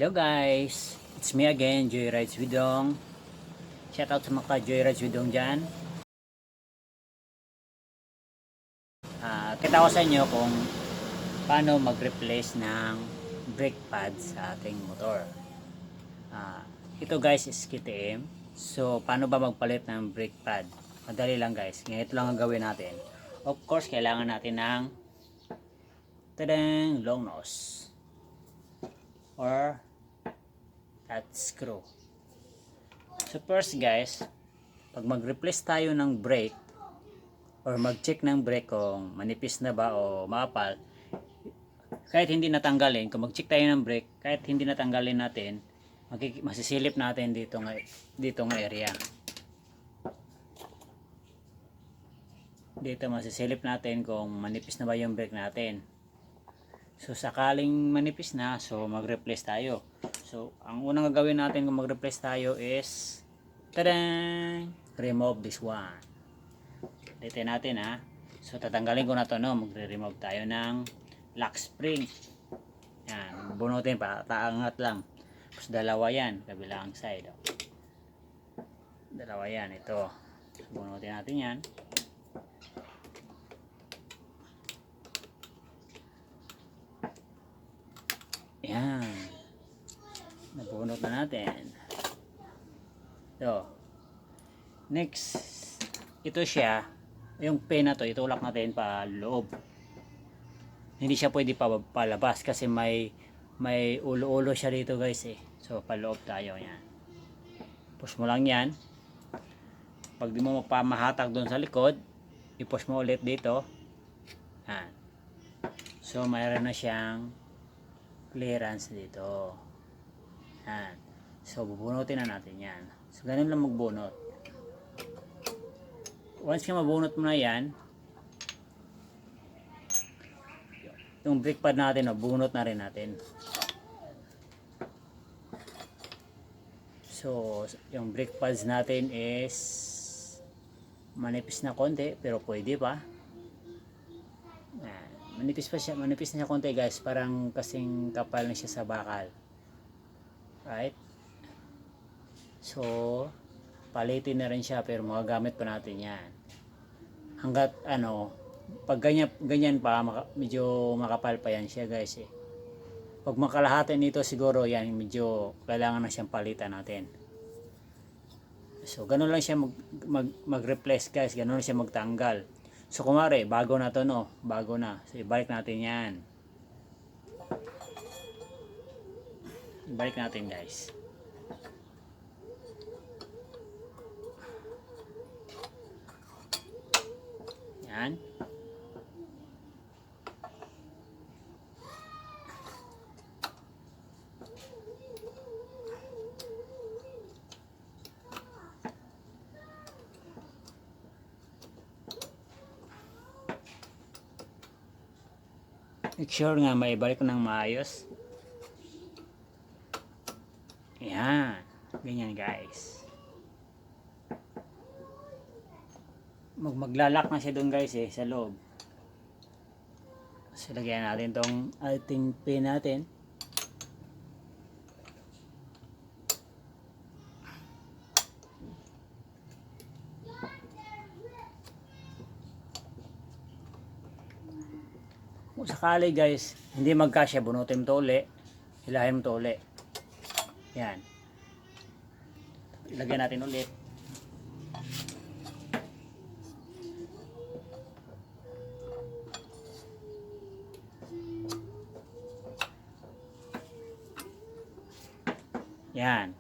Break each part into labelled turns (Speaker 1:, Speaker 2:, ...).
Speaker 1: Hello guys, it's me again, Joyrides Widong. Shoutout sa mga Joyrides Widong dyan. Kita ko sa inyo kung paano mag-replace ng brake pad sa ating motor. Ito guys is KTM. So paano ba magpalit ng brake pad? Madali lang guys, ganito lang ang gawin natin. Of course, kailangan natin ng long nose or at screw. So first guys, pag mag-replace tayo ng brake or mag-check ng brake kung manipis na ba o maapal, kahit hindi natanggalin, kung mag-check tayo ng brake, kahit hindi natanggalin natin, masisilip natin dito nga area. Dito masisilip natin kung manipis na ba yung brake natin. So sakaling manipis na, so mag-replace tayo. So ang unang gagawin natin kung mag-replace tayo is remove this one. Dito natin ha. So tatanggalin ko na to, no. Magre-remove tayo ng lock spring. Yan, bunutin pa, taangat lang. Tapos dalawa yan, kabilang side. Dalawa yan, ito. Bunutin natin yan. Yan. Nabunot na natin. So, next, ito siya, yung pin na to, itulak natin pa loob. Hindi siya pwede palabas kasi may ulo-ulo siya dito guys eh. So, paloob tayo yan. Push mo lang yan. Pag di mo mapamahatag doon sa likod, i-push mo ulit dito. Yan. So, mayroon na siyang clearance dito. Yan. So, bubunutin na natin yan. So, ganun lang magbunot. Once ka mabunot mo na yan, yung brake pad natin, bunot na rin natin. So, yung brake pads natin is manipis na konti, pero pwede pa. Yan. Manipis na siya konti guys, parang kasing kapal na siya sa bakal. Right? So, palitin na rin siya, pero magagamit pa natin yan. Hanggat pag ganyan pa, medyo makapal pa yan siya guys eh. Pag makalahati nito siguro yan, medyo kailangan na siyang palitan natin. So, ganun lang siya mag-replace guys, ganun lang siya magtanggal. So, kumare, bago na to, no? Bago na. So, ibalik natin yan. Ibalik natin guys. Yan. Make sure nga maibalik ko ng maayos. Yan. Ganyan guys. Maglalak na siya doon guys eh, sa loob. So, lagyan natin tong ating pin natin. Kung sakali guys, hindi magkasya, bunutin mo to uli, hilahin mo to uli. Yan. Ilagyan natin ulit. Yan.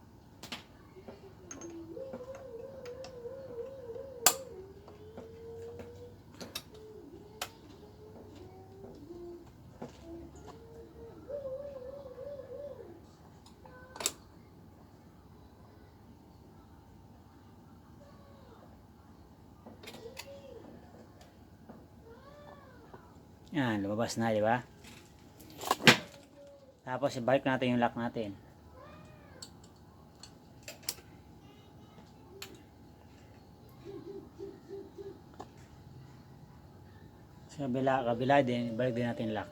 Speaker 1: Yan, lumabas na, di ba? Tapos ibalik natin yung lock natin. Sa kabila din, ibalik din natin lock.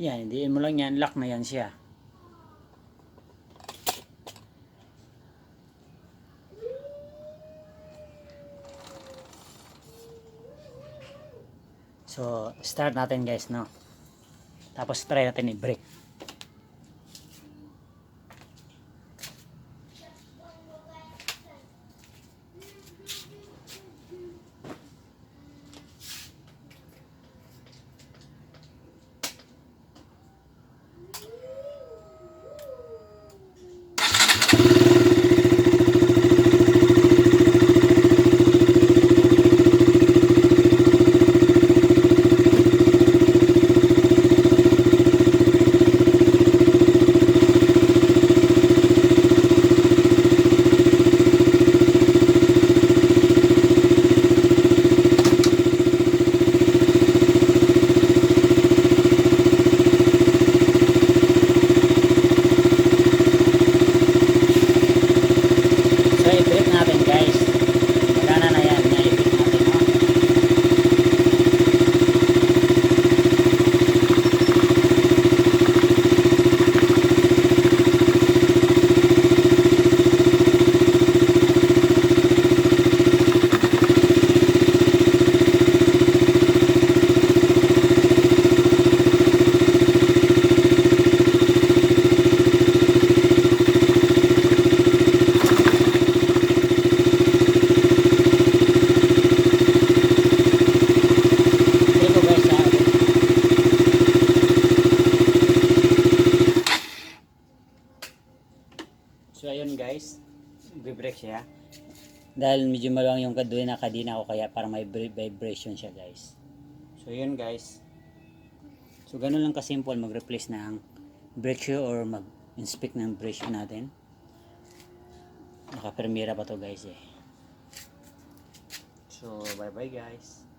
Speaker 1: Yan, hindiin mo lang yan, lock na yan siya. So, start natin guys, no? Tapos try natin i-brake. So, i-brake natin guys. Magana na yan. I-brake natin, no? Ito guys, ha? So, ayun guys. I-brake siya. Dahil medyo maluwang yung kadena ko kaya para may vibration siya guys. So, yun guys. So, ganun lang kasimple mag-replace ng brake shoe or mag-inspect ng brake shoe natin. Naka-permira pa to guys eh. So, bye bye guys.